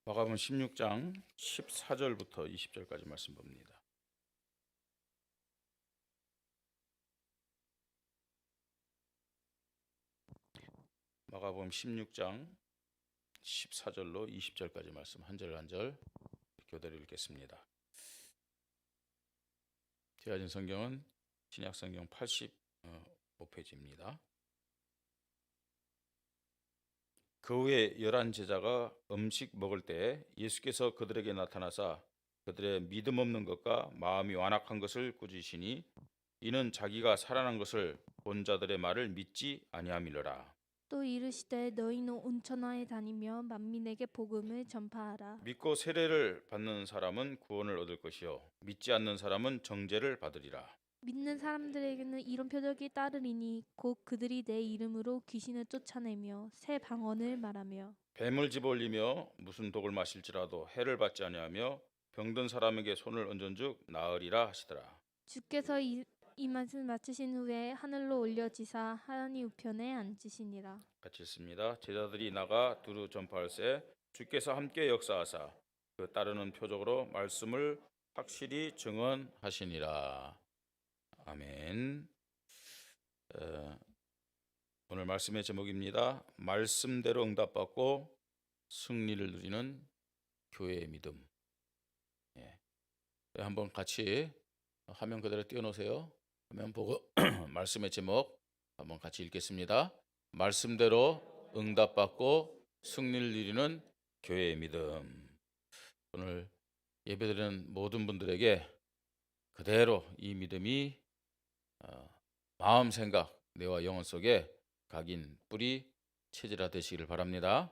마가복음 16장 14절부터 20절까지 말씀 봅니다. 마가복음 16장 14절로 20절까지 말씀 한 절 한 절 교대로 읽겠습니다. 제가 가진 성경은 신약성경 85페이지입니다. 그 후에 11 제자가 음식 먹을 때 예수께서 그들에게 나타나사 그들의 믿음 없는 것과 마음이 완악한 것을 꾸짖으시니 이는 자기가 살아난 것을 본 자들의 말을 믿지 아니함이로라. 또 이르시되 너희는 온 천하에 다니며 만민에게 복음을 전파하라. 믿고 세례를 받는 사람은 구원을 얻을 것이요 믿지 않는 사람은 정죄를 받으리라. 믿는 사람들에게는 이런 표적이 따르리니 곧 그들이 내 이름으로 귀신을 쫓아내며 새 방언을 말하며 뱀을 집어올리며 무슨 독을 마실지라도 해를 받지 아니하며 병든 사람에게 손을 얹은즉 나으리라 하시더라. 주께서 이 말씀 마치신 후에 하늘로 올려지사 하나님 우편에 앉으시니라. 같이 읽습니다. 제자들이 나가 두루 전파할세 주께서 함께 역사하사 그 따르는 표적으로 말씀을 확실히 증언하시니라. 아멘. 오늘 말씀의 제목입니다. 말씀대로 응답받고 승리를 누리는 교회의 믿음. 한번 같이 화면 그대로 띄워놓으세요. 화면 보고 말씀의 제목 한번 같이 읽겠습니다. 말씀대로 응답받고 승리를 누리는 교회의 믿음. 오늘 예배드리는 모든 분들에게 그대로 이 믿음이 마음, 생각, 뇌와 영혼 속에 각인, 뿌리, 체질화 되시기를 바랍니다.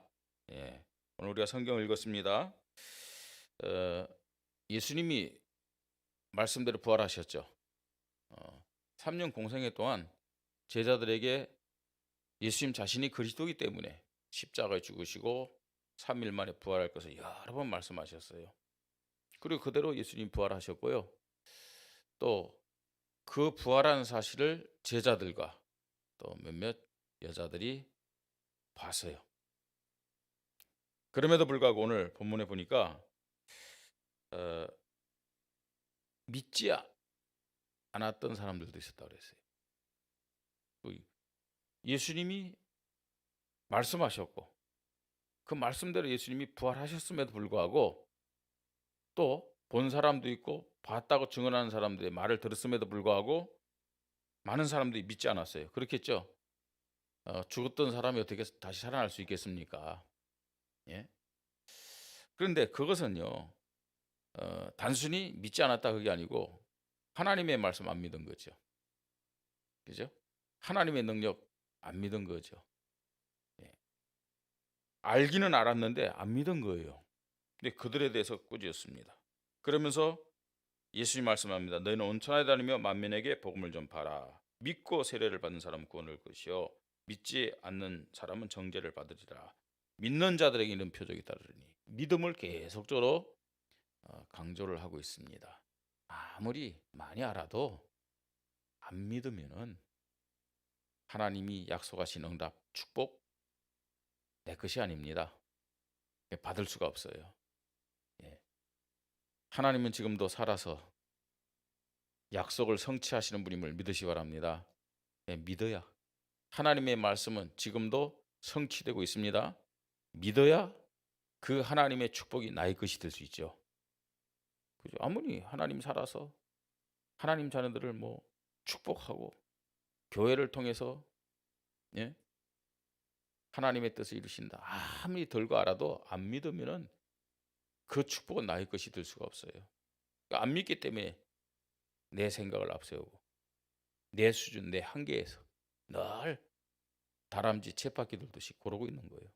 오늘 우리가 성경을 읽었습니다. 예수님이 말씀대로 부활하셨죠. 3년 공생애 동안 제자들에게 예수님 자신이 그리스도이기 때문에 십자가에 죽으시고 3일 만에 부활할 것을 여러 번 말씀하셨어요. 그리고 그대로 예수님 부활하셨고요. 또 그 부활한 사실을 제자들과 또 몇몇 여자들이 봤어요. 그럼에도 불구하고 오늘 본문에 보니까 믿지 않았던 사람들도 있었다고 그랬어요. 예수님이 말씀하셨고 그 말씀대로 예수님이 부활하셨음에도 불구하고 또 본 사람도 있고 봤다고 증언하는 사람들의 말을 들었음에도 불구하고 많은 사람들이 믿지 않았어요. 그렇겠죠? 죽었던 사람이 어떻게 다시 살아날 수 있겠습니까? 예? 그런데 그것은요 단순히 믿지 않았다 그게 아니고 하나님의 말씀 안 믿은 거죠. 그죠? 하나님의 능력 안 믿은 거죠. 알기는 알았는데 안 믿은 거예요. 근데 그들에 대해서 꾸짖었습니다. 그러면서 예수님 말씀합니다. 너희는 온 천하에 다니며 만민에게 복음을 전파하라. 믿고 세례를 받는 사람은 구원을 얻을 것이요 믿지 않는 사람은 정죄를 받으리라. 믿는 자들에게 이런 표적이 따르니 믿음을 계속적으로 강조를 하고 있습니다. 아무리 많이 알아도 안 믿으면은 하나님이 약속하신 응답, 축복 내 것이 아닙니다. 받을 수가 없어요. 하나님은 지금도 살아서 약속을 성취하시는 분임을 믿으시 바랍니다. 믿어야 하나님의 말씀은 지금도 성취되고 있습니다. 믿어야 그 하나님의 축복이 나의 것이 될 수 있죠. 그죠? 아무리 하나님 살아서 하나님 자녀들을 뭐 축복하고 교회를 통해서 하나님의 뜻을 이루신다. 아무리 들고 알아도 안 믿으면은 그 축복은 나의 것이 될 수가 없어요. 그러니까 안 믿기 때문에 내 생각을 앞세우고 내 수준, 내 한계에서 늘 다람쥐 쳇바퀴 돌듯이 고르고 있는 거예요.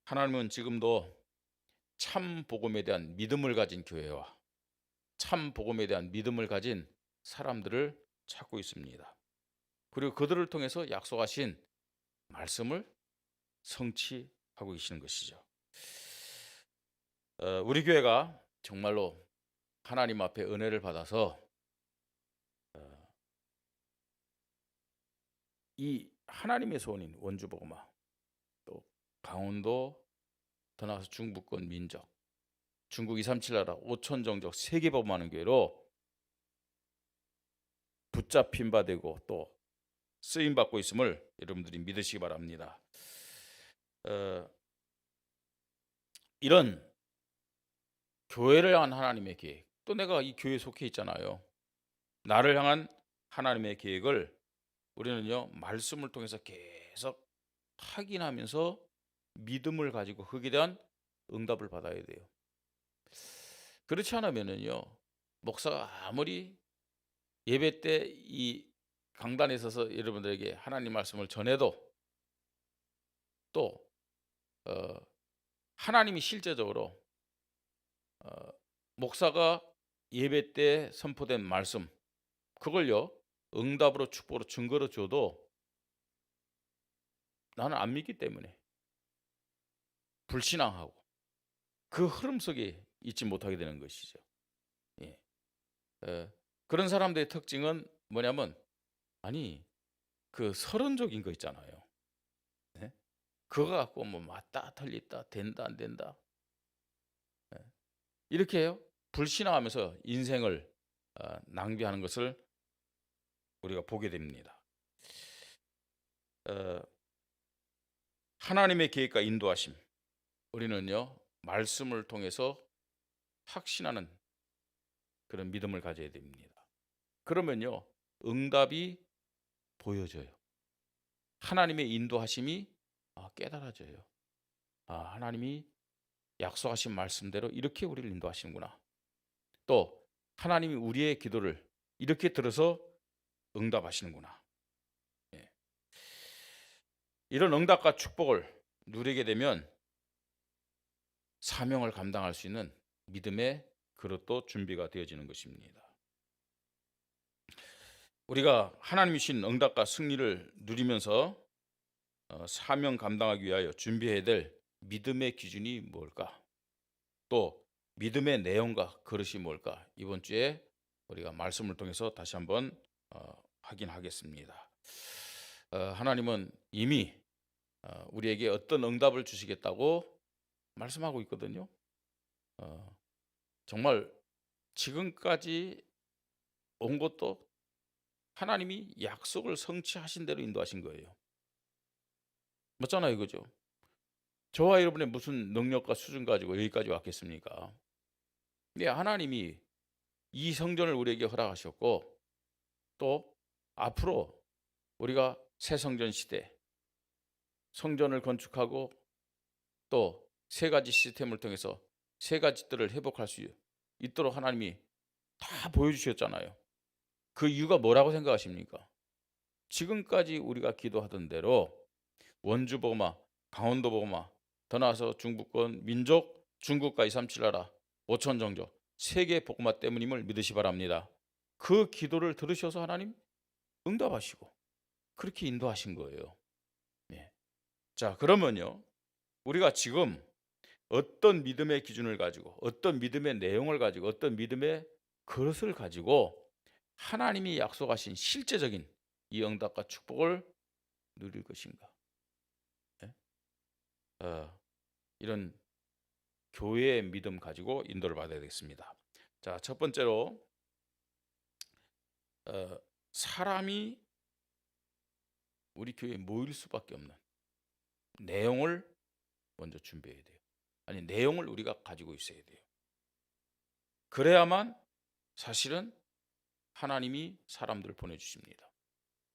하나님은 지금도 참 복음에 대한 믿음을 가진 교회와 참 복음에 대한 믿음을 가진 사람들을 찾고 있습니다. 그리고 그들을 통해서 약속하신 말씀을 성취하고 계시는 것이죠. 우리 교회가 정말로 하나님 앞에 은혜를 받아서 이 하나님의 소원인 원주복음화 또 강원도 더 나아가서 중부권 민족, 중국 237 나라 5천 종족 세계 복음하는 교회로 붙잡힌 바 되고 또 쓰임 받고 있음을 여러분들이 믿으시기 바랍니다. 이런 교회를 향한 하나님의 계획, 또 내가 이 교회에 속해 있잖아요. 나를 향한 하나님의 계획을 우리는요 말씀을 통해서 계속 확인하면서 믿음을 가지고 거기에 대한 응답을 받아야 돼요. 그렇지 않으면은요 목사가 아무리 예배 때 이 강단에 서서 여러분들에게 하나님 말씀을 전해도 또 하나님이 실제적으로 목사가 예배 때 선포된 말씀 그걸요 응답으로 축복으로 증거로 줘도 나는 안 믿기 때문에 불신앙하고 그 흐름 속에 있지 못하게 되는 것이죠. 예. 그런 사람들의 특징은 뭐냐면 아니 그 서론적인 거 있잖아요. 예? 그거 갖고 뭐 맞다 틀리다 된다 안 된다 이렇게 해요. 불신앙하면서 인생을 낭비하는 것을 우리가 보게 됩니다. 하나님의 계획과 인도하심 우리는요 말씀을 통해서 확신하는 그런 믿음을 가져야 됩니다. 그러면요 응답이 보여져요. 하나님의 인도하심이 깨달아져요. 하나님이 약속하신 말씀대로 이렇게 우리를 인도하시는구나. 또 하나님이 우리의 기도를 이렇게 들어서 응답하시는구나. 예. 이런 응답과 축복을 누리게 되면 사명을 감당할 수 있는 믿음의 그릇도 준비가 되어지는 것입니다. 우리가 하나님이 주신 응답과 승리를 누리면서 사명 감당하기 위하여 준비해야 될 믿음의 기준이 뭘까? 또 믿음의 내용과 그릇이 뭘까? 이번 주에 우리가 말씀을 통해서 다시 한번 확인하겠습니다. 하나님은 이미 우리에게 어떤 응답을 주시겠다고 말씀하고 있거든요. 정말 지금까지 온 것도 하나님이 약속을 성취하신 대로 인도하신 거예요. 맞잖아요, 그죠? 저와 여러분의 무슨 능력과 수준 가지고 여기까지 왔겠습니까? 근데 하나님이 이 성전을 우리에게 허락하셨고 또 앞으로 우리가 새 성전 시대 성전을 건축하고 또 세 가지 시스템을 통해서 세 가지들을 회복할 수 있도록 하나님이 다 보여주셨잖아요. 그 이유가 뭐라고 생각하십니까? 지금까지 우리가 기도하던 대로 원주 복음화, 강원도 복음화, 더 나아서 중부권 민족, 중국과 237 나라 5천 종족 세계 복음화 때문임을 믿으시 바랍니다. 그 기도를 들으셔서 하나님 응답하시고 그렇게 인도하신 거예요. 네. 자, 그러면요 우리가 지금 어떤 믿음의 기준을 가지고 어떤 믿음의 내용을 가지고 어떤 믿음의 그릇을 가지고 하나님이 약속하신 실제적인 이 응답과 축복을 누릴 것인가? 네? 이런 교회의 믿음 가지고 인도를 받아야 되겠습니다. 자, 첫 번째로 사람이 우리 교회에 모일 수밖에 없는 내용을 먼저 준비해야 돼요. 아니 내용을 우리가 가지고 있어야 돼요. 그래야만 사실은 하나님이 사람들을 보내주십니다.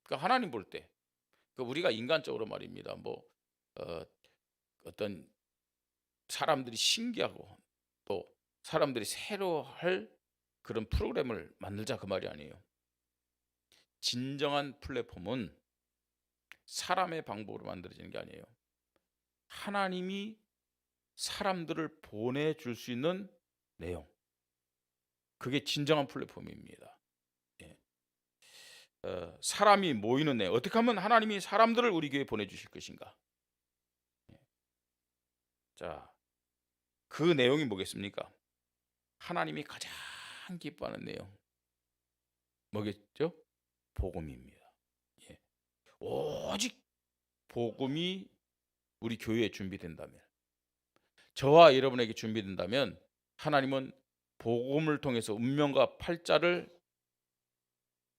그러니까 하나님 볼 때 우리가 인간적으로 말입니다. 어떤 사람들이 신기하고 또 사람들이 새로 할 그런 프로그램을 만들자 그 말이 아니에요. 진정한 플랫폼은 사람의 방법으로 만들어지는 게 아니에요. 하나님이 사람들을 보내줄 수 있는 내용. 그게 진정한 플랫폼입니다. 예. 사람이 모이는 내용. 어떻게 하면 하나님이 사람들을 우리 교회에 보내주실 것인가? 예. 자, 그 내용이 뭐겠습니까? 하나님이 가장 기뻐하는 내용. 뭐겠죠? 복음입니다. 예. 오직 복음이 우리 교회에 준비된다면 저와 여러분에게 준비된다면 하나님은 복음을 통해서 운명과 팔자를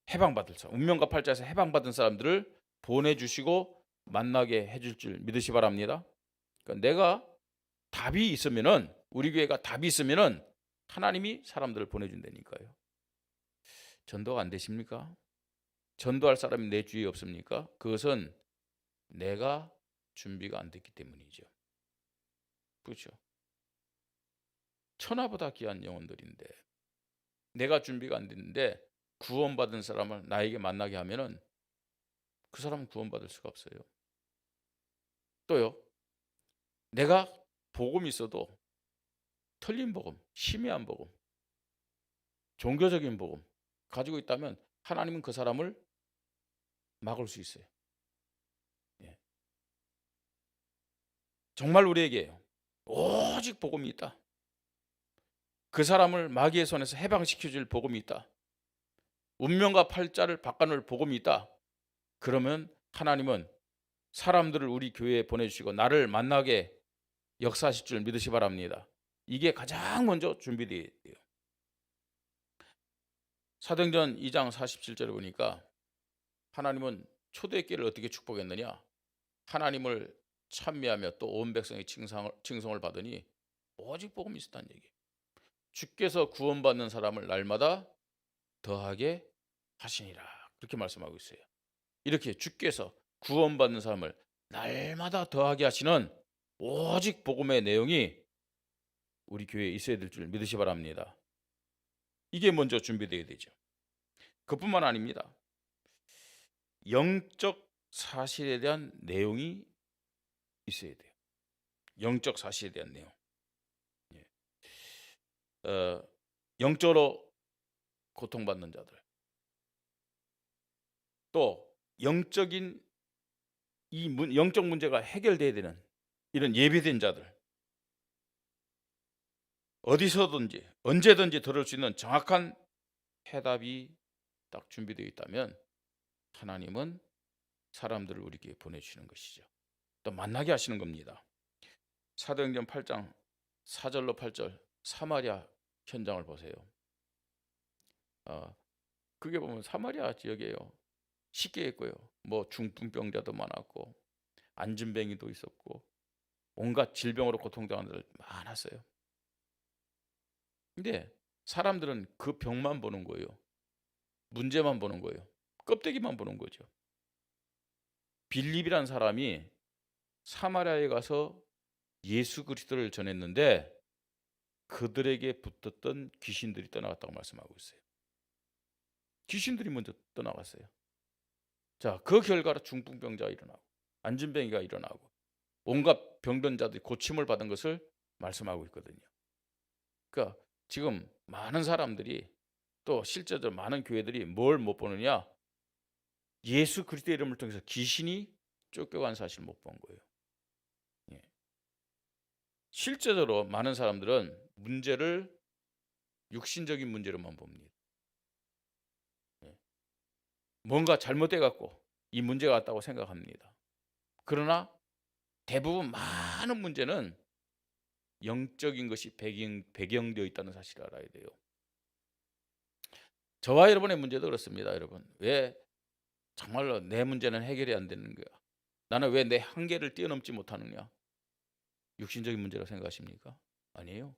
해방받을 사람, 운명과 팔자에서 해방받은 사람들을 보내주시고 만나게 해줄 줄 믿으시 바랍니다. 그러니까 내가 답이 있으면은, 우리 교회가 답이 있으면은 하나님이 사람들을 보내준다니까요. 전도가 안 되십니까? 전도할 사람이 내 주위에 없습니까? 그것은 내가 준비가 안 됐기 때문이죠. 그렇죠? 천하보다 귀한 영혼들인데 내가 준비가 안 됐는데 구원받은 사람을 나에게 만나게 하면은 그 사람은 구원받을 수가 없어요. 또요, 내가 복음이 있어도 틀린 복음, 심의한 복음, 종교적인 복음 가지고 있다면 하나님은 그 사람을 막을 수 있어요. 예. 정말 우리에게 오직 복음이 있다. 그 사람을 마귀의 손에서 해방시켜줄 복음이 있다. 운명과 팔자를 바꿔놓을 복음이 있다. 그러면 하나님은 사람들을 우리 교회에 보내주시고 나를 만나게 역사하실 줄 믿으시 바랍니다. 이게 가장 먼저 준비되어야 돼요. 사도행전 2장 47절에 보니까 하나님은 초대교회를 어떻게 축복했느냐. 하나님을 찬미하며 또 온 백성의 칭송을 받으니 오직 복음이 있었다는 얘기예요. 주께서 구원받는 사람을 날마다 더하게 하시니라, 그렇게 말씀하고 있어요. 이렇게 주께서 구원받는 사람을 날마다 더하게 하시는 오직 복음의 내용이 우리 교회에 있어야 될 줄 믿으시 바랍니다. 이게 먼저 준비되어야 되죠. 그뿐만 아닙니다. 영적 사실에 대한 내용이 있어야 돼요. 영적 사실에 대한 내용. 영적으로 고통받는 자들, 또 영적인 영적 문제가 해결돼야 되는 이런 예비된 자들, 어디서든지 언제든지 들을 수 있는 정확한 해답이 딱 준비되어 있다면 하나님은 사람들을 우리에게 보내주시는 것이죠. 또 만나게 하시는 겁니다. 사도행전 8장 4절로 8절 사마리아 현장을 보세요. 그게 보면 사마리아 지역이에요. 쉽게 했고요. 뭐 중풍병자도 많았고 안진뱅이도 있었고 온갖 질병으로 고통당하는 자들 많았어요. 근데 사람들은 그 병만 보는 거예요. 문제만 보는 거예요. 껍데기만 보는 거죠. 빌립이라는 사람이 사마리아에 가서 예수 그리스도를 전했는데 그들에게 붙었던 귀신들이 떠나갔다고 말씀하고 있어요. 귀신들이 먼저 떠나갔어요. 자, 그 결과로 중풍병자가 일어나고 안진뱅이가 일어나고 온갖 병든 자들이 고침을 받은 것을 말씀하고 있거든요. 그러니까 지금 많은 사람들이, 또 실제로 많은 교회들이 뭘 못 보느냐, 예수 그리스도의 이름을 통해서 귀신이 쫓겨간 사실을 못 본 거예요. 예. 실제적으로 많은 사람들은 문제를 육신적인 문제로만 봅니다. 예. 뭔가 잘못돼 갖고 이 문제가 왔다고 생각합니다. 그러나 대부분 많은 문제는 영적인 것이 배경되어 있다는 사실을 알아야 돼요. 저와 여러분의 문제도 그렇습니다. 여러분, 왜 정말로 내 문제는 해결이 안 되는 거야? 나는 왜 내 한계를 뛰어넘지 못하느냐? 육신적인 문제라고 생각하십니까? 아니에요.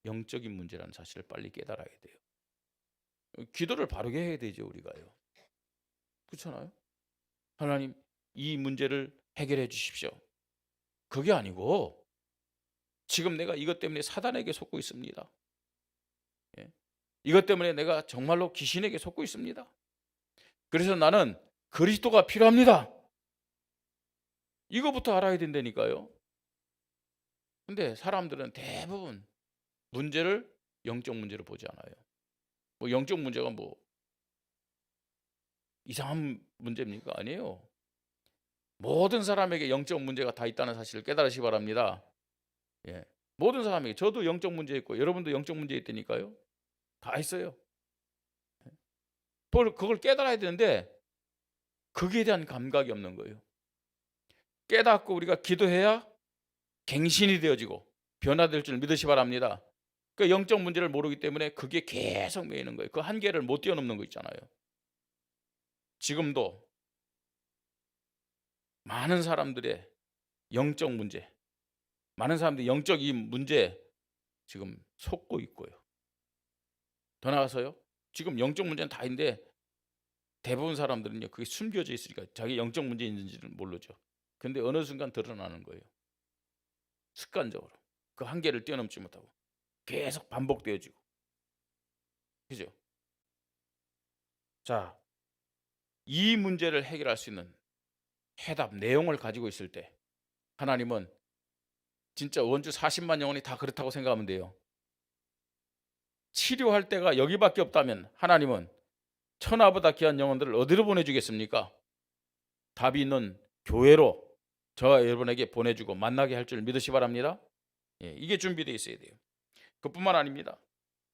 영적인 문제라는 사실을 빨리 깨달아야 돼요. 기도를 바르게 해야 되죠, 우리가요. 그렇잖아요. 하나님, 이 문제를 해결해 주십시오. 그게 아니고 지금 내가 이것 때문에 사단에게 속고 있습니다. 예. 이것 때문에 내가 정말로 귀신에게 속고 있습니다. 그래서 나는 그리스도가 필요합니다. 이거부터 알아야 된다니까요. 근데 사람들은 대부분 문제를 영적 문제로 보지 않아요. 뭐 영적 문제가 뭐 이상한 문제입니까? 아니에요. 모든 사람에게 영적 문제가 다 있다는 사실을 깨달으시기 바랍니다. 예. 모든 사람에게, 저도 영적 문제 있고 여러분도 영적 문제 있다니까요. 다 있어요. 그걸 깨달아야 되는데 거기에 대한 감각이 없는 거예요. 깨닫고 우리가 기도해야 갱신이 되어지고 변화될 줄 믿으시 바랍니다. 그 영적 문제를 모르기 때문에 그게 계속 매이는 거예요. 그 한계를 못 뛰어넘는 거 있잖아요. 지금도 많은 사람들의 영적 문제, 많은 사람들이 영적 이 문제 지금 속고 있고요. 더 나아가서요, 지금 영적 문제는 다 있는데 대부분 사람들은요, 그게 숨겨져 있으니까 자기 영적 문제 있는지를 모르죠. 근데 어느 순간 드러나는 거예요. 습관적으로 그 한계를 뛰어넘지 못하고 계속 반복되어지고, 그죠? 자, 이 문제를 해결할 수 있는 해답 내용을 가지고 있을 때 하나님은 진짜 원주 40만 영혼이 다 그렇다고 생각하면 돼요. 치료할 때가 여기밖에 없다면 하나님은 천하보다 귀한 영혼들을 어디로 보내주겠습니까? 답이 있는 교회로 저와 여러분에게 보내주고 만나게 할 줄 믿으시 바랍니다. 예, 이게 준비되어 있어야 돼요. 그뿐만 아닙니다.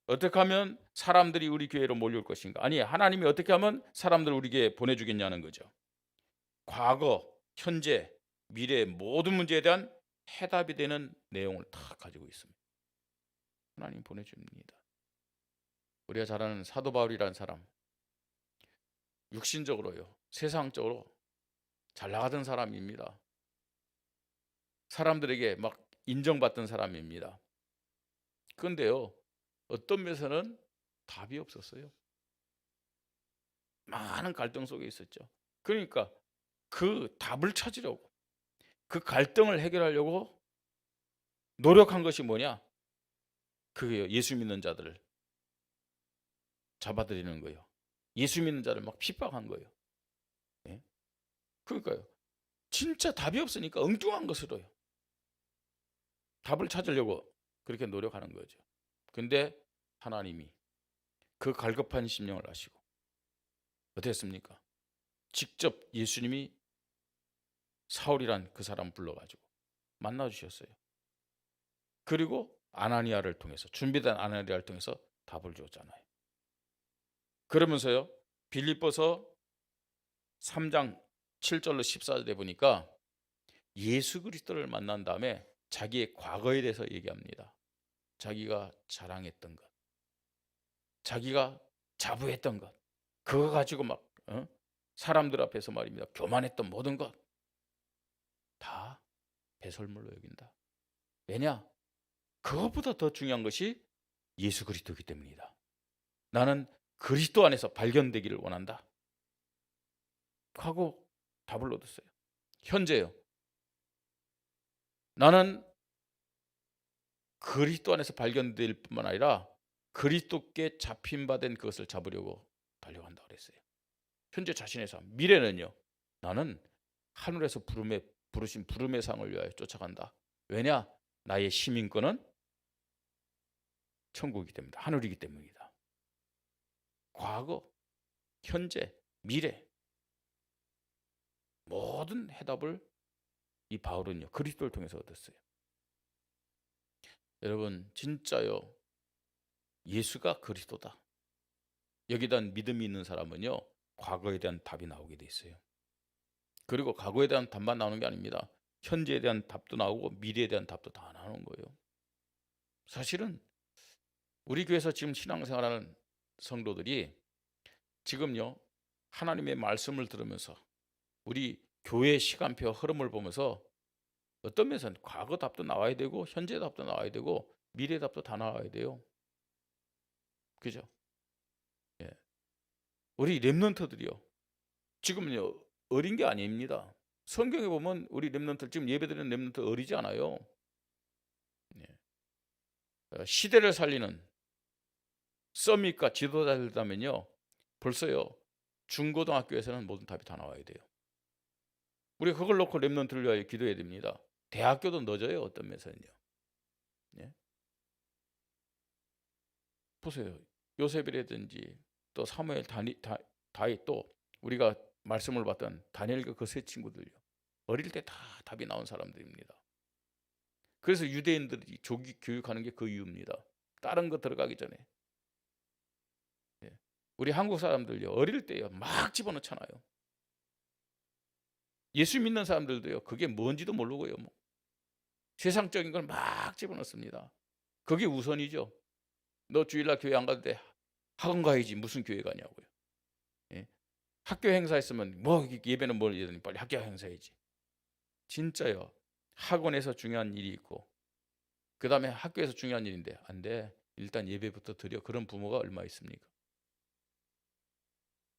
어떻게 하면 사람들이 우리 교회로 몰려올 것인가? 아니, 하나님이 어떻게 하면 사람들을 우리 교회에 보내주겠냐는 거죠. 과거, 현재, 미래의 모든 문제에 대한 해답이 되는 내용을 다 가지고 있습니다. 하나님 보내줍니다. 우리가 잘 아는 사도 바울이라는 사람, 육신적으로요, 세상적으로 잘 나가던 사람입니다. 사람들에게 막 인정받던 사람입니다. 그런데요, 어떤 면에서는 답이 없었어요. 많은 갈등 속에 있었죠. 그러니까 그 답을 찾으려고, 그 갈등을 해결하려고 노력한 것이 뭐냐? 그게요, 예수 믿는 자들을 잡아들이는 거예요. 예수 믿는 자를 막 핍박한 거예요. 예? 그러니까요, 진짜 답이 없으니까 엉뚱한 것으로요, 답을 찾으려고 그렇게 노력하는 거죠. 근데 하나님이 그 갈급한 심령을 아시고 어땠습니까? 직접 예수님이 사울이란 그 사람 불러가지고 만나주셨어요. 그리고 아나니아를 통해서, 준비된 아나니아를 통해서 답을 줬잖아요. 그러면서요, 빌립보서 3장 7절로 14절에 보니까 예수 그리스도를 만난 다음에 자기의 과거에 대해서 얘기합니다. 자기가 자랑했던 것, 자기가 자부했던 것, 그거 가지고 막 사람들 앞에서 말입니다, 교만했던 모든 것 다 배설물로 여긴다. 왜냐? 그것보다 더 중요한 것이 예수 그리스도이기 때문이다. 나는 그리스도 안에서 발견되기를 원한다 하고 답을 얻었어요. 현재요, 나는 그리스도 안에서 발견될 뿐만 아니라 그리스도께 잡힌 바 된 그것을 잡으려고 달려간다 그랬어요. 현재 자신의 삶. 미래는요, 나는 하늘에서 부르신 부름의 상을 위하여 쫓아간다. 왜냐? 나의 시민권은 천국이기 때문이다. 하늘이기 때문이다. 과거, 현재, 미래 모든 해답을 이 바울은요, 그리스도를 통해서 얻었어요. 여러분, 진짜요, 예수가 그리스도다, 여기에 대한 믿음이 있는 사람은요, 과거에 대한 답이 나오게 돼 있어요. 그리고 과거에 대한 답만 나오는 게 아닙니다. 현재에 대한 답도 나오고 미래에 대한 답도 다 나오는 거예요. 사실은 우리 교회에서 지금 신앙생활하는 성도들이 지금요, 하나님의 말씀을 들으면서 우리 교회 시간표 흐름을 보면서 어떤 면에서는 과거 답도 나와야 되고 현재 답도 나와야 되고 미래 답도 다 나와야 돼요. 그죠? 예. 우리 렘넌트들이요, 지금요 어린 게 아닙니다. 성경에 보면 우리 렘넌트, 지금 예배드리는 렘넌트 어리지 않아요. 예. 시대를 살리는 서밋과 지도자들다면요, 벌써요 중고등학교에서는 모든 답이 다 나와야 돼요. 우리가 그걸 놓고 렘넌트를 위하여 기도해야 됩니다. 대학교도 늦어요, 어떤 면에서는요. 예? 보세요, 요셉이라든지 또 사무엘, 다윗, 또 우리가 말씀을 받던 다니엘과 그 세 친구들요, 어릴 때 다 답이 나온 사람들입니다. 그래서 유대인들이 조기 교육하는 게 그 이유입니다. 다른 거 들어가기 전에. 예. 우리 한국 사람들요, 어릴 때요 막 집어넣잖아요. 예수 믿는 사람들도요, 그게 뭔지도 모르고요, 뭐 세상적인 걸 막 집어넣습니다. 그게 우선이죠. 너 주일날 교회 안 가도 돼. 학원 가야지. 무슨 교회 가냐고요. 예? 학교 행사 있으면 뭐 예배는 뭘 예더니 빨리 학교 행사해야지. 진짜요. 학원에서 중요한 일이 있고 그 다음에 학교에서 중요한 일인데 안 돼. 일단 예배부터 드려. 그런 부모가 얼마 있습니까?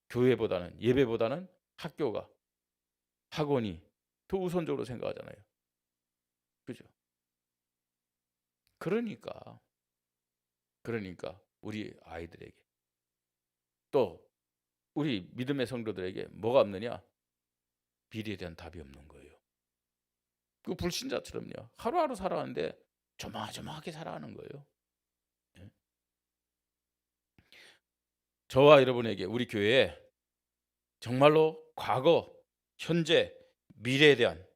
교회보다는 예배보다는 학교가 학원이 더 우선적으로 생각하잖아요. 그죠? 그러니까 우리 아이들에게 또 우리 믿음의 성도들에게 뭐가 없느냐? 미래에 대한 답이 없는 거예요. 그 불신자처럼요. 하루하루 살아가는데 조마조마하게 살아가는 거예요. 예? 저와 여러분에게 우리 교회에 정말로 과거, 현재, 미래에 대한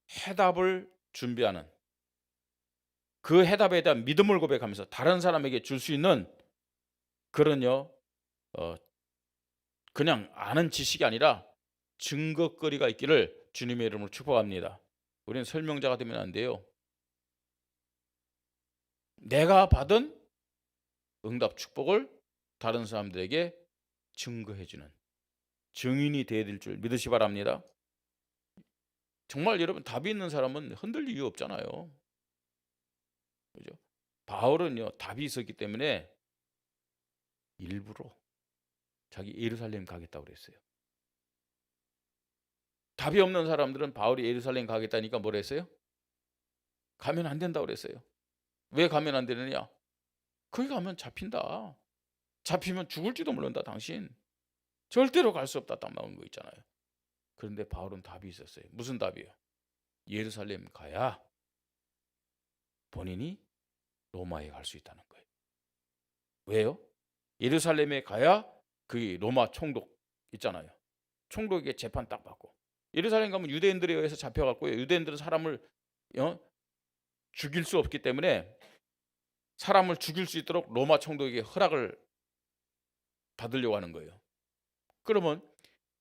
해답을 준비하는 그 해답에 대한 믿음을 고백하면서 다른 사람에게 줄 수 있는 그런요, 그냥 아는 지식이 아니라 증거거리가 있기를 주님의 이름으로 축복합니다. 우리는 설명자가 되면 안 돼요. 내가 받은 응답 축복을 다른 사람들에게 증거해주는 증인이 되어야 될 줄 믿으시 바랍니다. 정말 여러분 답이 있는 사람은 흔들릴 이유 없잖아요. 그죠? 바울은요 답이 있었기 때문에 일부러 자기 예루살렘 가겠다고 그랬어요. 답이 없는 사람들은 바울이 예루살렘 가겠다니까 뭐라 했어요? 가면 안 된다고 그랬어요. 왜 가면 안 되느냐? 거기 가면 잡힌다. 잡히면 죽을지도 모른다 당신. 절대로 갈 수 없다 딱 나온 거 있잖아요. 그런데 바울은 답이 있었어요. 무슨 답이에요? 예루살렘 가야 본인이 로마에 갈 수 있다는 거예요. 왜요? 예루살렘에 가야 그 로마 총독 있잖아요. 총독에게 재판 딱 받고 예루살렘 가면 유대인들에 의해서 잡혀갔고요. 유대인들은 사람을 죽일 수 없기 때문에 사람을 죽일 수 있도록 로마 총독에게 허락을 받으려고 하는 거예요. 그러면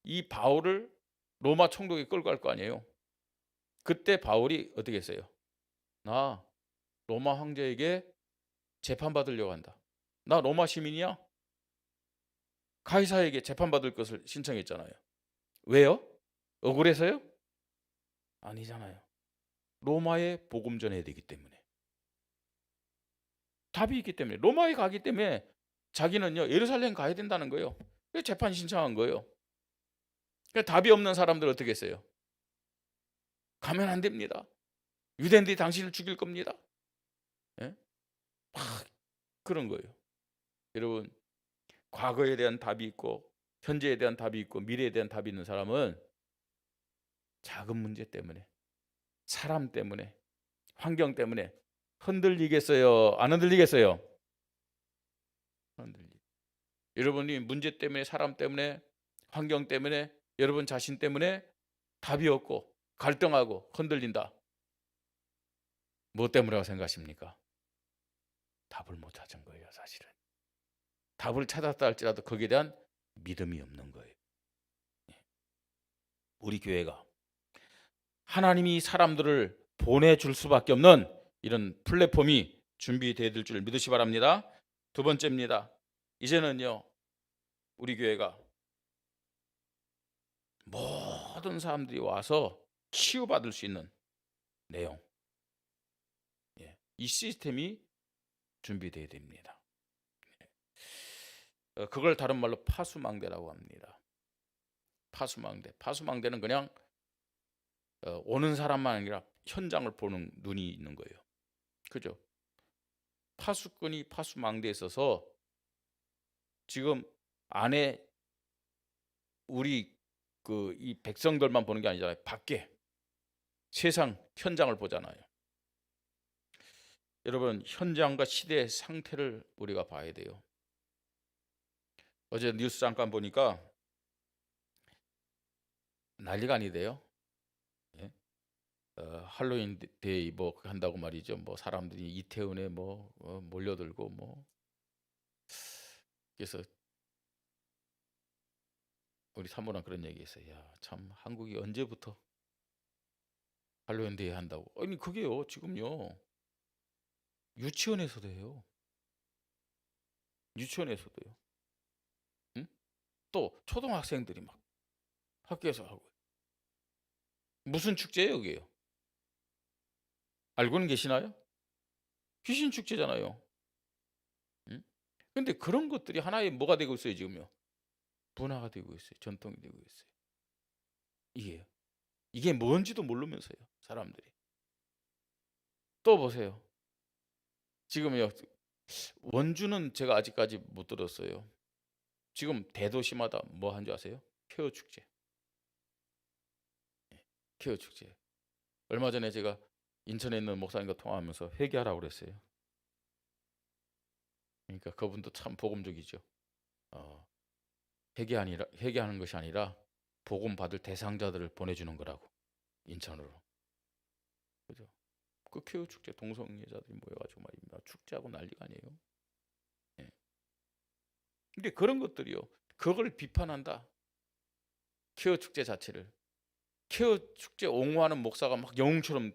이 바울을 로마 총독에 끌고 갈 거 아니에요. 그때 바울이 어떻게 했어요? 나 로마 황제에게 재판받으려고 한다. 나 로마 시민이야. 카이사에게 재판받을 것을 신청했잖아요. 왜요? 억울해서요? 아니잖아요. 로마에 복음 전해야 되기 때문에. 답이 있기 때문에. 로마에 가기 때문에 자기는요 예루살렘 가야 된다는 거예요. 그래서 재판 신청한 거예요. 그러니까 답이 없는 사람들 어떻게 했어요? 가면 안 됩니다. 유대인들이 당신을 죽일 겁니다. 예? 막 그런 거예요. 여러분 과거에 대한 답이 있고 현재에 대한 답이 있고 미래에 대한 답이 있는 사람은 작은 문제 때문에 사람 때문에 환경 때문에 흔들리겠어요? 안 흔들리겠어요? 흔들리. 여러분이 문제 때문에 사람 때문에 환경 때문에 여러분 자신 때문에 답이 없고 갈등하고 흔들린다. 뭐 때문이라고 생각하십니까? 답을 못 찾은 거예요, 사실은. 답을 찾았다 할지라도 거기에 대한 믿음이 없는 거예요. 우리 교회가 하나님이 사람들을 보내줄 수밖에 없는 이런 플랫폼이 준비되어야 될 줄 믿으시 바랍니다. 두 번째입니다. 이제는요 우리 교회가 모든 사람들이 와서 치유받을 수 있는 내용, 이 시스템이 준비되어야 됩니다. 그걸 다른 말로 파수망대라고 합니다. 파수망대는 그냥 오는 사람만 아니라 현장을 보는 눈이 있는 거예요. 그죠? 파수꾼이 파수망대에 있어서 지금 안에 우리 이 백성들만 보는 게 아니잖아요. 밖에 세상 현장을 보잖아요. 여러분 현장과 시대의 상태를 우리가 봐야 돼요. 어제 뉴스 잠깐 보니까 난리가 아니대요. 예? 할로윈 데이 뭐 한다고 말이죠. 뭐 사람들이 이태원에 뭐 몰려들고 뭐 그래서 우리 사모랑 그런 얘기했어요. 야, 참 한국이 언제부터 할로윈데이 한다고. 아니 그게요 지금요 유치원에서도 해요. 유치원에서도요. 응? 또 초등학생들이 막 학교에서 하고. 무슨 축제예요 그게요? 알고는 계시나요? 귀신 축제잖아요. 응? 근데 그런 것들이 하나의 뭐가 되고 있어요 지금요? 문화가 되고 있어요. 전통이 되고 있어요. 이게 뭔지도 모르면서요 사람들이. 또 보세요. 지금요 원주는 제가 아직까지 못 들었어요. 지금 대도시마다 뭐 한 줄 아세요? 쾌어 축제. 쾌어 축제. 얼마 전에 제가 인천에 있는 목사님과 통화하면서 회개하라고 그랬어요. 그러니까 그분도 참 복음적이죠. 어, 회개하는 것이 아니라 복음 받을 대상자들을 보내주는 거라고 인천으로. 그죠? 그 쾌어 축제 동성애자들이 모여가지고 말입니다. 축제하고 난리가 아니에요. 예. 근데 그런 것들이요. 그걸 비판한다. 쾌어 축제 자체를. 쾌어 축제 옹호하는 목사가 막 영웅처럼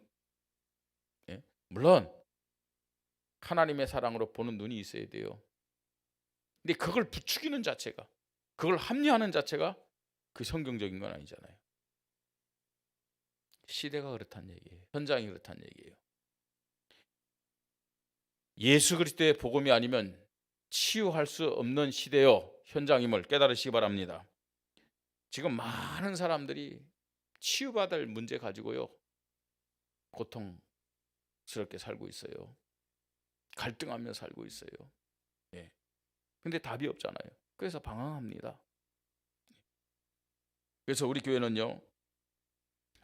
예? 물론 하나님의 사랑으로 보는 눈이 있어야 돼요. 근데 그걸 부추기는 자체가 그걸 합리화하는 자체가 그 성경적인 건 아니잖아요. 시대가 그렇다는 얘기예요. 현장이 그렇다는 얘기예요. 예수 그리스도의 복음이 아니면 치유할 수 없는 시대요 현장임을 깨달으시기 바랍니다. 지금 많은 사람들이 치유받을 문제 가지고요 고통스럽게 살고 있어요. 갈등하며 살고 있어요. 예. 근데 답이 없잖아요. 그래서 방황합니다. 그래서 우리 교회는요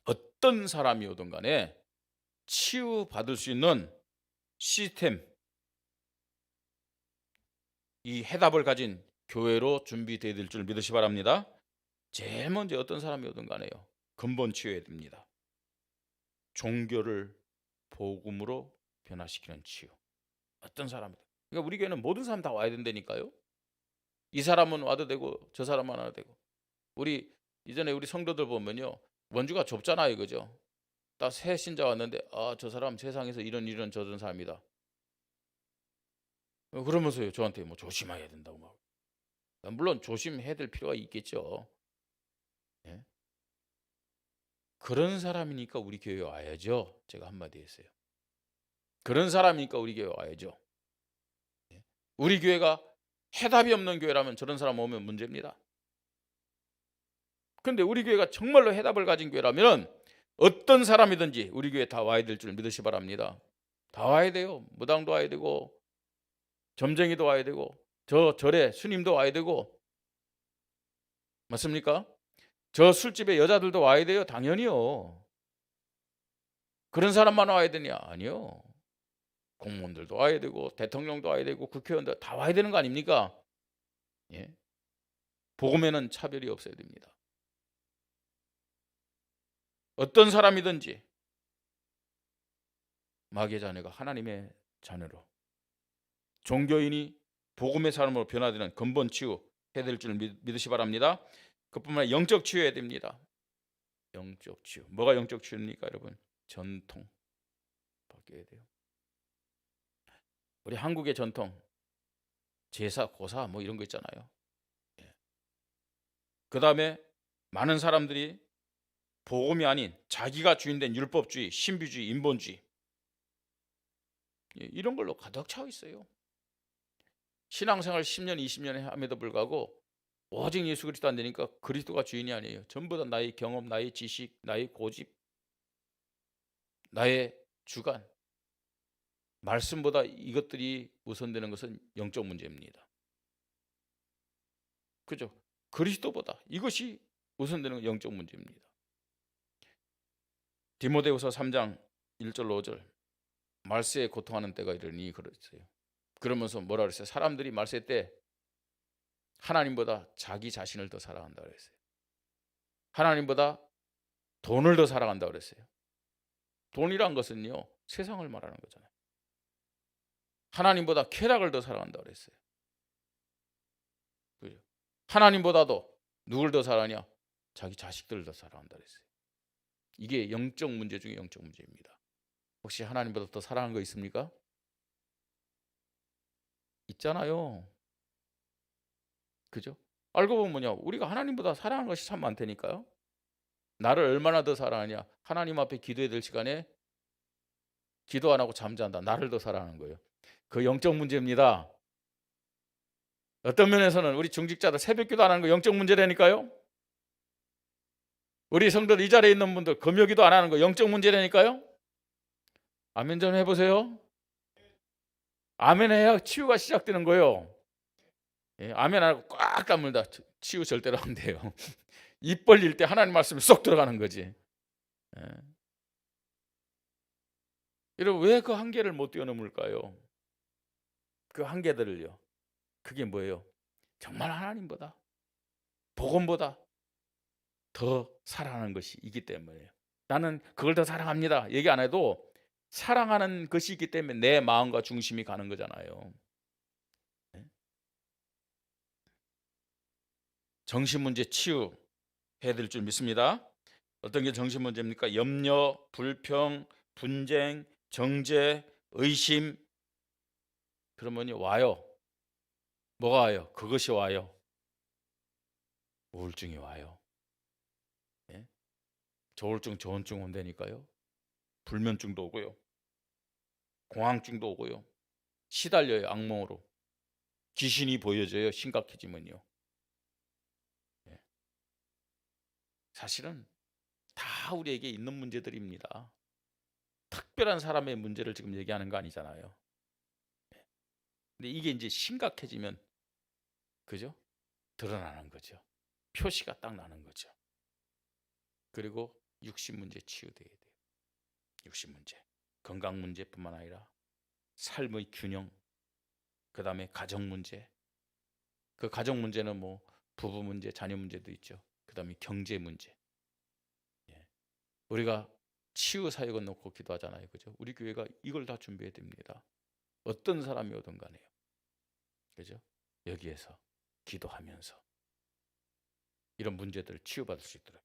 어떤 사람이 오든 간에 치유받을 수 있는 시스템, 이 해답을 가진 교회로 준비되어야 될 줄 믿으시 바랍니다. 제일 먼저 어떤 사람이 오든 간에요 근본 치유해야 됩니다. 종교를 복음으로 변화시키는 치유. 어떤 사람이든. 그러니까 우리 교회는 모든 사람 다 와야 된다니까요. 이 사람은 와도 되고 저 사람은 안 와도 되고. 우리 이전에 우리 성도들 보면요 원주가 좁잖아요, 그죠? 딱 새 신자 왔는데 저 사람 세상에서 이런 저런 사람이다. 그러면서요 저한테 뭐 조심해야 된다고 막. 물론 조심해야 될 필요가 있겠죠. 예? 그런 사람이니까 우리 교회에 와야죠. 제가 한마디 했어요. 그런 사람이니까 우리 교회에 와야죠. 예? 우리 교회가 해답이 없는 교회라면 저런 사람 오면 문제입니다. 근데 우리 교회가 정말로 해답을 가진 교회라면 어떤 사람이든지 우리 교회에 다 와야 될 줄 믿으시 바랍니다. 다 와야 돼요. 무당도 와야 되고 점쟁이도 와야 되고 저 절에 스님도 와야 되고 맞습니까? 저 술집에 여자들도 와야 돼요. 당연히요. 그런 사람만 와야 되냐? 아니요. 공무원들도 와야 되고 대통령도 와야 되고 국회의원도 다 와야 되는 거 아닙니까? 예? 복음에는 차별이 없어야 됩니다. 어떤 사람이든지 마귀의 자녀가 하나님의 자녀로 종교인이 복음의 사람으로 변화되는 근본 치유 해야 될 줄 믿으시 바랍니다. 그뿐만 아니라 영적 치유해야 됩니다. 영적 치유. 뭐가 영적 치유입니까, 여러분? 전통 바뀌어야 돼요. 우리 한국의 전통 제사, 고사 뭐 이런 거 있잖아요. 그 다음에 많은 사람들이 복음이 아닌 자기가 주인된 율법주의, 신비주의, 인본주의 이런 걸로 가득 차 있어요. 신앙생활 10년, 20년 함에도 불구하고 오직 예수 그리스도 안 되니까 그리스도가 주인이 아니에요. 전부 다 나의 경험, 나의 지식, 나의 고집, 나의 주관. 말씀보다 이것들이 우선되는 것은 영적 문제입니다. 그죠? 그리스도보다 이것이 우선되는 영적 문제입니다. 디모데후서 3장 1절 5절 말세에 고통하는 때가 이르니 그랬어요. 그러면서 뭐라 그랬어요? 사람들이 말세 때 하나님보다 자기 자신을 더 사랑한다 그랬어요. 하나님보다 돈을 더 사랑한다 그랬어요. 돈이란 것은요 세상을 말하는 거잖아요. 하나님보다 쾌락을 더 사랑한다 그랬어요. 그죠? 하나님보다도 누굴 더 사랑하냐? 자기 자식들을 더 사랑한다 그랬어요. 이게 영적 문제 중에 영적 문제입니다. 혹시 하나님보다 더 사랑하는 거 있습니까? 있잖아요. 그죠? 알고 보면 뭐냐? 우리가 하나님보다 사랑하는 것이 참 많다니까요. 나를 얼마나 더 사랑하냐? 하나님 앞에 기도해야 될 시간에 기도 안 하고 잠잔다. 나를 더 사랑하는 거예요. 그 영적 문제입니다. 어떤 면에서는 우리 중직자들 새벽기도 안 하는 거 영적 문제라니까요. 우리 성도들 이 자리에 있는 분들 금요기도 안 하는 거 영적 문제라니까요. 아멘 좀 해보세요. 아멘 해야 치유가 시작되는 거예요. 예, 아멘 안 하고 꽉 다물다 치유 절대로 안 돼요. 입 벌릴 때 하나님 말씀이 쏙 들어가는 거지. 예. 여러분 왜 그 한계를 못 뛰어넘을까요? 그 한계들을요. 그게 뭐예요? 정말 하나님보다 복음보다 더 사랑하는 것이 있기 때문이에요. 나는 그걸 더 사랑합니다. 얘기 안 해도 사랑하는 것이 있기 때문에 내 마음과 중심이 가는 거잖아요. 정신 문제 치유해야 될 줄 믿습니다. 어떤 게 정신 문제입니까? 염려, 불평, 분쟁, 정죄, 의심. 그러면 와요. 뭐가 와요? 그것이 와요. 우울증이 와요. 예? 조울증, 조언증 온다니까요. 불면증도 오고요. 공황증도 오고요. 시달려요, 악몽으로. 귀신이 보여져요, 심각해지면요. 예. 사실은 다 우리에게 있는 문제들입니다. 특별한 사람의 문제를 지금 얘기하는 거 아니잖아요. 근데 이게 이제 심각해지면 그죠? 드러나는 거죠. 표시가 딱 나는 거죠. 그리고 육신 문제 치유돼야 돼요. 육신 문제. 건강 문제뿐만 아니라 삶의 균형, 그다음에 가정 문제. 그 가정 문제는 뭐 부부 문제, 자녀 문제도 있죠. 그다음에 경제 문제. 예. 우리가 치유 사역은 놓고 기도하잖아요. 그죠? 우리 교회가 이걸 다 준비해야 됩니다. 어떤 사람이 오든 간에요. 그죠? 여기에서 기도하면서 이런 문제들을 치유받을 수 있도록.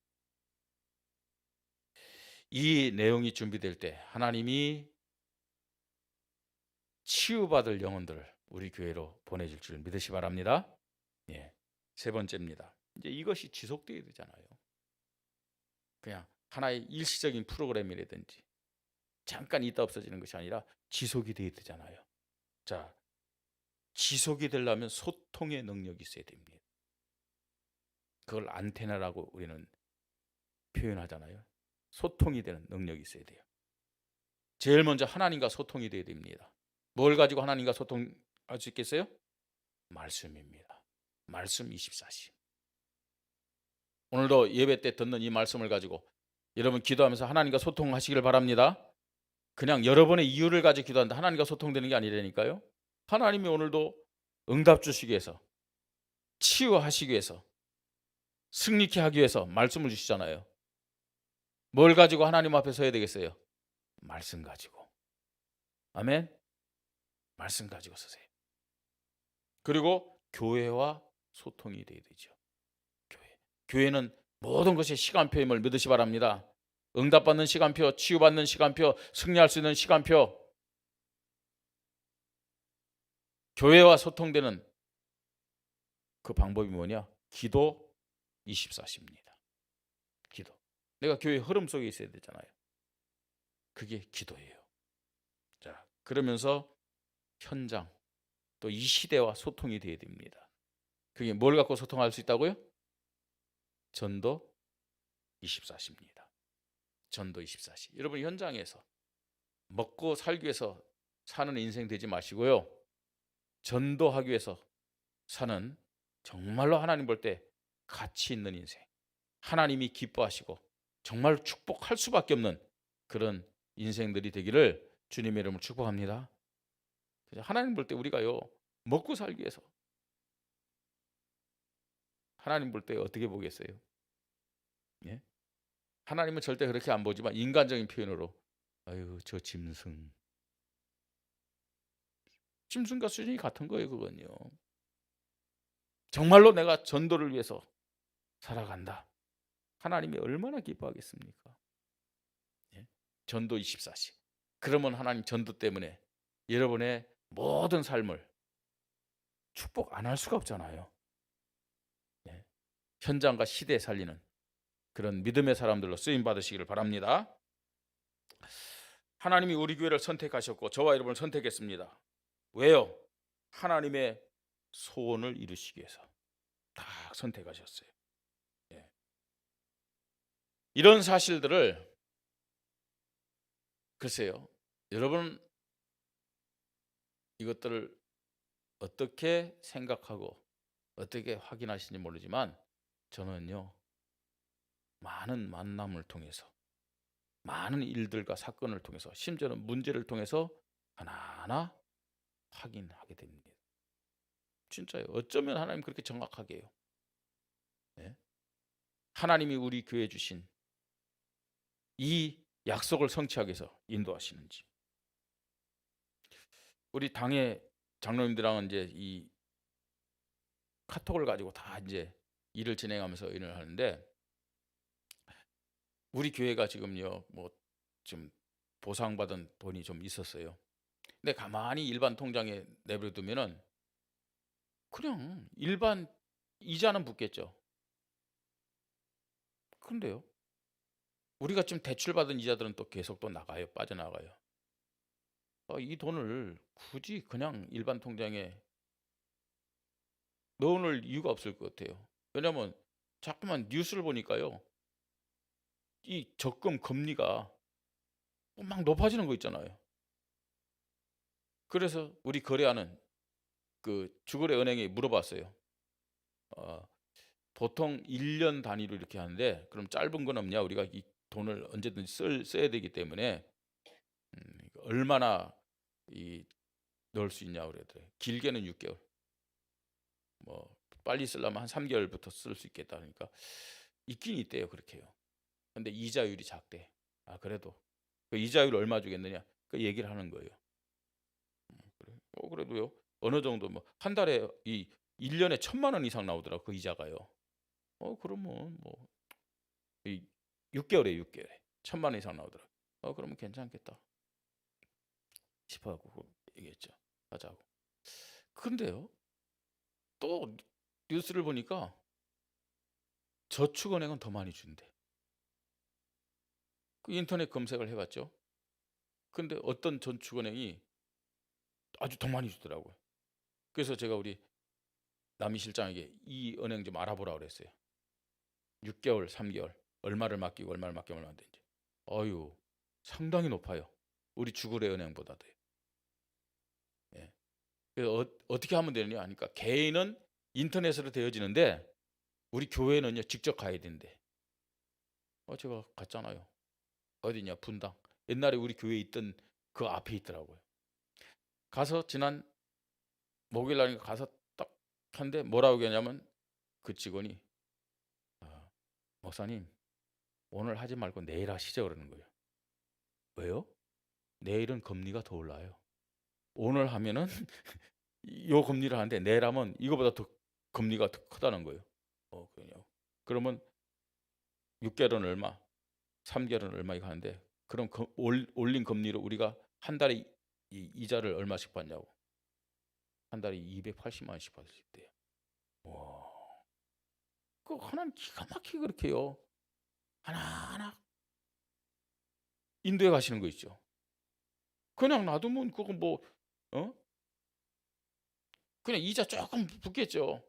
이 내용이 준비될 때 하나님이 치유받을 영혼들을 우리 교회로 보내줄 줄 믿으시 바랍니다. 예. 세 번째입니다. 이제 이것이 지속되어야 되잖아요. 그냥 하나의 일시적인 프로그램이라든지 잠깐 있다 없어지는 것이 아니라 지속이 되어야 되잖아요. 자, 지속이 되려면 소통의 능력이 있어야 됩니다. 그걸 안테나라고 우리는 표현하잖아요. 소통이 되는 능력이 있어야 돼요. 제일 먼저 하나님과 소통이 돼야 됩니다. 뭘 가지고 하나님과 소통할 수 있겠어요? 말씀입니다. 말씀 24시. 오늘도 예배 때 듣는 이 말씀을 가지고 여러분 기도하면서 하나님과 소통하시길 바랍니다. 그냥 여러분의 이유를 가지고 기도하는데 하나님과 소통되는 게 아니라니까요. 하나님이 오늘도 응답 주시기 위해서, 치유하시기 위해서, 승리케 하기 위해서 말씀을 주시잖아요. 뭘 가지고 하나님 앞에 서야 되겠어요? 말씀 가지고. 아멘. 말씀 가지고 서세요. 그리고 교회와 소통이 돼야 되죠. 교회는 모든 것이 시간표임을 믿으시 바랍니다. 응답받는 시간표, 치유받는 시간표, 승리할 수 있는 시간표. 교회와 소통되는 그 방법이 뭐냐? 기도 24시입니다. 기도. 내가 교회 흐름 속에 있어야 되잖아요. 그게 기도예요. 자, 그러면서 현장, 또 이 시대와 소통이 돼야 됩니다. 그게 뭘 갖고 소통할 수 있다고요? 전도 24시입니다. 전도 24시. 여러분 현장에서 먹고 살기 위해서 사는 인생 되지 마시고요. 전도하기 위해서 사는 정말로 하나님 볼 때 가치 있는 인생. 하나님이 기뻐하시고 정말 축복할 수밖에 없는 그런 인생들이 되기를 주님의 이름으로 축복합니다. 하나님 볼 때 우리가요. 먹고 살기 위해서 하나님 볼 때 어떻게 보겠어요? 예? 하나님은 절대 그렇게 안 보지만 인간적인 표현으로 아유 저 짐승과 수준이 같은 거예요. 그건요. 정말로 내가 전도를 위해서 살아간다. 하나님이 얼마나 기뻐하겠습니까? 전도 24시. 그러면 하나님 전도 때문에 여러분의 모든 삶을 축복 안 할 수가 없잖아요. 예. 현장과 시대에 살리는 그런 믿음의 사람들로 쓰임 받으시기를 바랍니다. 하나님이 우리 교회를 선택하셨고 저와 여러분을 선택했습니다. 왜요? 하나님의 소원을 이루시기 위해서 다 선택하셨어요. 예. 이런 사실들을 글쎄요, 여러분 이것들을 어떻게 생각하고 어떻게 확인하시는지 모르지만 저는요, 많은 만남을 통해서 많은 일들과 사건을 통해서 심지어는 문제를 통해서 하나하나 확인하게 됩니다. 진짜요. 어쩌면 하나님 그렇게 정확하게 해요. 예? 하나님이 우리 교회에 주신 이 약속을 성취하기 위해서 인도하시는지. 우리 당의 장로님들하고 이제 이 카톡을 가지고 다 이제 일을 진행하면서 일을 하는데, 우리 교회가 지금요 뭐 좀 보상받은 돈이 좀 있었어요. 근데 가만히 일반 통장에 내버려두면은 그냥 일반 이자는 붙겠죠. 그런데요, 우리가 좀 대출받은 이자들은 또 계속 또 나가요, 빠져나가요. 이 돈을 굳이 그냥 일반 통장에 넣어놓을 이유가 없을 것 같아요. 왜냐하면 자꾸만 뉴스를 보니까요, 이 적금 금리가 막 높아지는 거 있잖아요. 그래서 우리 거래하는 그 주거래 은행에 물어봤어요. 어, 보통 1년 단위로 이렇게 하는데 그럼 짧은 건 없냐? 우리가 이 돈을 언제든지 써야 되기 때문에 얼마나 넣을 수 있냐 그러더래요. 길게는 6개월. 뭐 빨리 쓰려면 한 3개월부터 쓸 수 있겠다. 그러니까 있긴 있대요, 그렇게요. 근데 이자율이 작대. 그래도 그 이자율 얼마 주겠느냐? 그 얘기를 하는 거예요. 그래. 그래도요. 어느 정도 뭐 한 달에 1년에 1,000만 원 이상 나오더라고, 그 이자가요. 그러면 뭐 6개월에 1,000만 원 이상 나오더라고. 그러면 괜찮겠다 싶어갖고 얘기했죠. 하자고. 근데요, 또 뉴스를 보니까 저축은행은 더 많이 준대. 그 인터넷 검색을 해봤죠. 근데 어떤 저축은행이 아주 더 많이 주더라고요. 그래서 제가 우리 남희 실장에게 이 은행 좀 알아보라 그랬어요. 6개월, 3개월 얼마를 맡기고 얼마를 맡기면 안 되는지. 상당히 높아요. 우리 주거래 은행보다도. 예. 그래서 어떻게 하면 되느냐 하니까, 개인은 인터넷으로 되어지는데 우리 교회는요 직접 가야 된대. 제가 갔잖아요. 어디냐, 분당. 옛날에 우리 교회에 있던 그 앞에 있더라고요. 가서 지난 목요일 날인가 가서 딱 한데 뭐라고 하냐면, 그 직원이 목사님 오늘 하지 말고 내일 하시죠 그러는 거예요. 왜요? 내일은 금리가 더 올라요. 오늘 하면은 요 금리를 하는데 내일 하면 이거보다 더 금리가 더 크다는 거예요. 그냥 그러면 6개월은 얼마, 3개월은 얼마 이거 하는데, 그럼 올린 금리로 우리가 한 달에 이자를 얼마씩 받냐고. 한 달에 280만 원씩 받을 수 있대요. 와, 그 하나님 기가 막히게 그렇게 해요. 하나하나 인도에 가시는 거 있죠. 그냥 놔두면 그거 뭐 그냥 이자 조금 붙겠죠.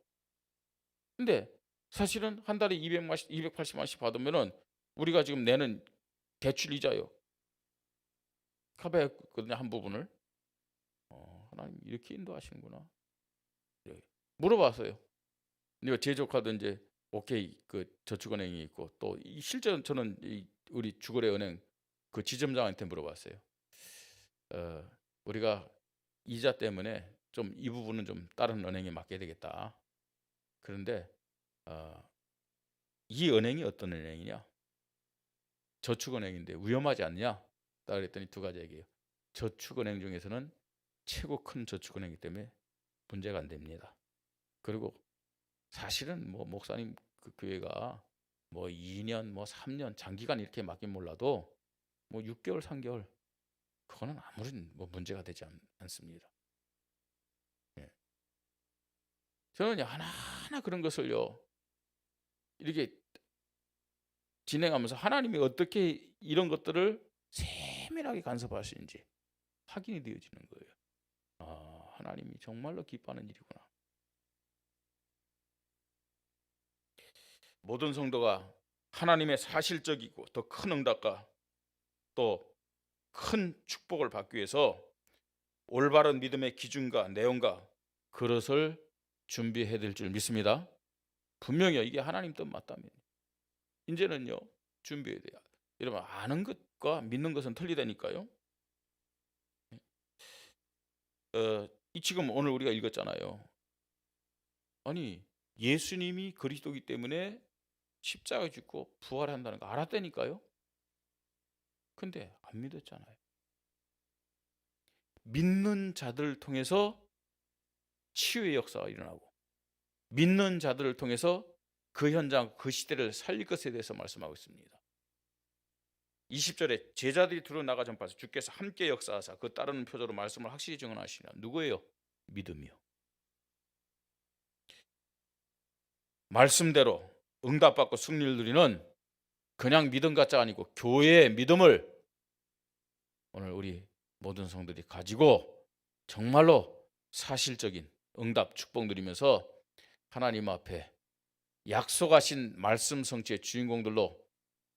근데 사실은 한 달에 280만 원씩 받으면은 우리가 지금 내는 대출 이자요, 커버했거든요, 한 부분을. 하나님 이렇게 인도하시는구나. 물어봤어요. 근데 제 조카도 이제 오케이 그 저축은행이 있고, 또 실제 저는 우리 주거래 은행 그 지점장한테 물어봤어요. 우리가 이자 때문에 좀 이 부분은 좀 다른 은행에 맡겨야 되겠다. 그런데 이 은행이 어떤 은행이냐? 저축은행인데 위험하지 않냐? 딱 그랬더니 두 가지 얘기예요. 저축은행 중에서는 최고 큰 저축은행이기 때문에 문제가 안 됩니다. 그리고 사실은 뭐 목사님 그 교회가 뭐 2년 뭐 3년 장기간 이렇게 맡긴 몰라도 뭐 6개월, 3개월 그거는 아무런 뭐 문제가 되지 않습니다. 예. 저는 하나하나 그런 것을요 이렇게 진행하면서 하나님이 어떻게 이런 것들을 세밀하게 간섭하시는지 확인이 되어지는 거예요. 아, 하나님이 정말로 기뻐하는 일이구나. 모든 성도가 하나님의 사실적이고 더 큰 응답과 또 큰 축복을 받기 위해서 올바른 믿음의 기준과 내용과 그릇을 준비해야 될 줄 믿습니다. 분명히 이게 하나님 뜻 맞다면 이제는요 준비해야 돼요. 여러분 아는 것과 믿는 것은 틀리다니까요. 이 지금 오늘 우리가 읽었잖아요. 아니 예수님이 그리스도이기 때문에 십자가에 죽고 부활한다는 거 알았다니까요. 근데 안 믿었잖아요. 믿는 자들을 통해서 치유의 역사가 일어나고 믿는 자들을 통해서 그 현장, 그 시대를 살릴 것에 대해서 말씀하고 있습니다. 20절에 제자들이 두루 나가 전파해서 주께서 함께 역사하사 그 따르는 표적으로 말씀을 확실히 증언하시니라. 누구예요? 믿음이요. 말씀대로 응답받고 승리를 누리는 그냥 믿음 같자 아니고 교회의 믿음을 오늘 우리 모든 성도들이 가지고 정말로 사실적인 응답 축복 누리면서 하나님 앞에 약속하신 말씀 성취의 주인공들로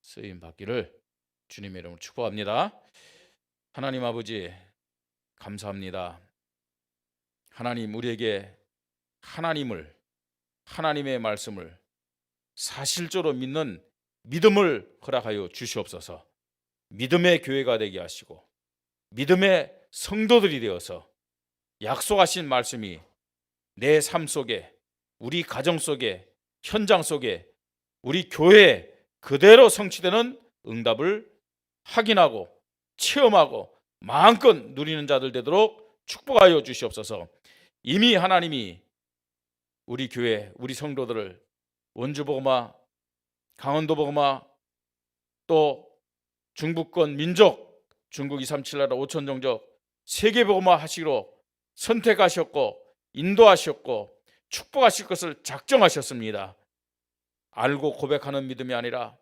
쓰임 받기를 주님의 이름으로 축복합니다. 하나님 아버지 감사합니다. 하나님 우리에게 하나님의 말씀을 사실적으로 믿는 믿음을 허락하여 주시옵소서. 믿음의 교회가 되게 하시고 믿음의 성도들이 되어서 약속하신 말씀이 내 삶 속에 우리 가정 속에 현장 속에 우리 교회에 그대로 성취되는 응답을 확인하고 체험하고 마음껏 누리는 자들 되도록 축복하여 주시옵소서. 이미 하나님이 우리 교회 우리 성도들을 원주복음화 강원도복음화 또 중부권 민족 중국 237 나라 5천 종족 세계복음화 하시기로 선택하셨고 인도하셨고 축복하실 것을 작정하셨습니다. 알고 고백하는 믿음이 아니라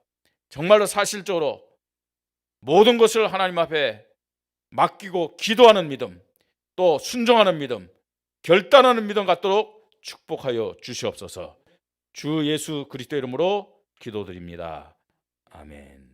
정말로 사실적으로 모든 것을 하나님 앞에 맡기고 기도하는 믿음 또 순종하는 믿음 결단하는 믿음 갖도록 축복하여 주시옵소서. 주 예수 그리스도 이름으로 기도드립니다. 아멘.